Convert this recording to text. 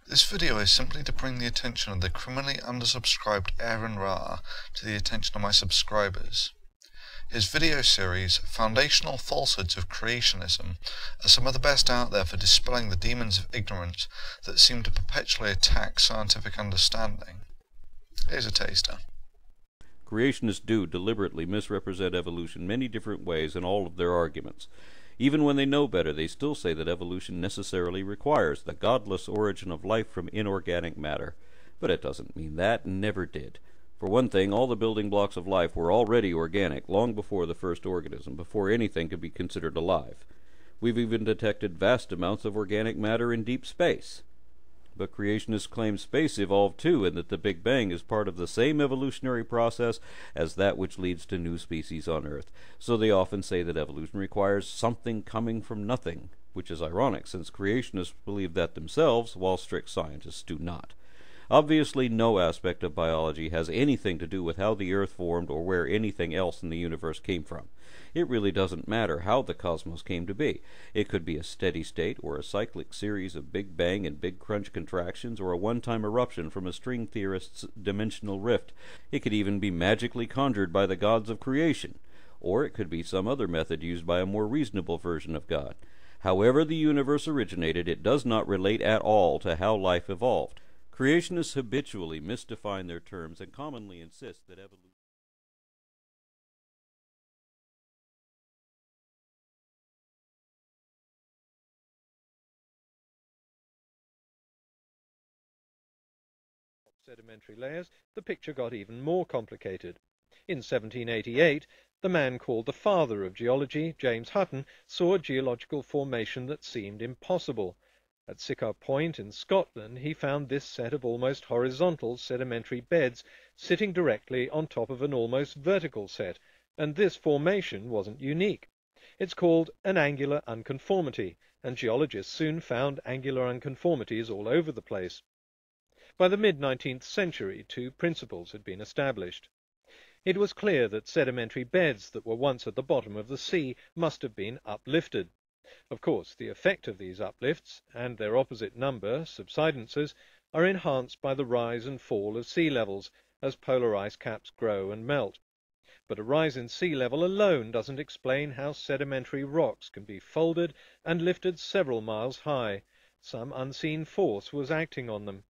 This video is simply to bring the attention of the criminally undersubscribed Aaron Ra to the attention of my subscribers. His video series, Foundational Falsehoods of Creationism, are some of the best out there for dispelling the demons of ignorance that seem to perpetually attack scientific understanding. Here's a taster. Creationists do deliberately misrepresent evolution many different ways in all of their arguments. Even when they know better, they still say that evolution necessarily requires the godless origin of life from inorganic matter. But it doesn't mean that, and never did. For one thing, all the building blocks of life were already organic long before the first organism, before anything could be considered alive. We've even detected vast amounts of organic matter in deep space. But creationists claim space evolved too, and that the Big Bang is part of the same evolutionary process as that which leads to new species on Earth. So they often say that evolution requires something coming from nothing, which is ironic since creationists believe that themselves, while strict scientists do not. Obviously, no aspect of biology has anything to do with how the Earth formed or where anything else in the universe came from. It really doesn't matter how the cosmos came to be. It could be a steady state, or a cyclic series of Big Bang and Big Crunch contractions, or a one-time eruption from a string theorist's dimensional rift. It could even be magically conjured by the gods of creation. Or it could be some other method used by a more reasonable version of God. However the universe originated, it does not relate at all to how life evolved. Creationists habitually misdefine their terms and commonly insist that evolution sedimentary layers, the picture got even more complicated. In 1788, the man called the father of geology, James Hutton, saw a geological formation that seemed impossible. At Sycamore Point in Scotland, he found this set of almost horizontal sedimentary beds sitting directly on top of an almost vertical set, and this formation wasn't unique. It's called an angular unconformity, and geologists soon found angular unconformities all over the place. By the mid-19th century, two principles had been established. It was clear that sedimentary beds that were once at the bottom of the sea must have been uplifted. Of course, the effect of these uplifts, and their opposite number, subsidences, are enhanced by the rise and fall of sea levels as polar ice caps grow and melt. But a rise in sea level alone doesn't explain how sedimentary rocks can be folded and lifted several miles high. Some unseen force was acting on them.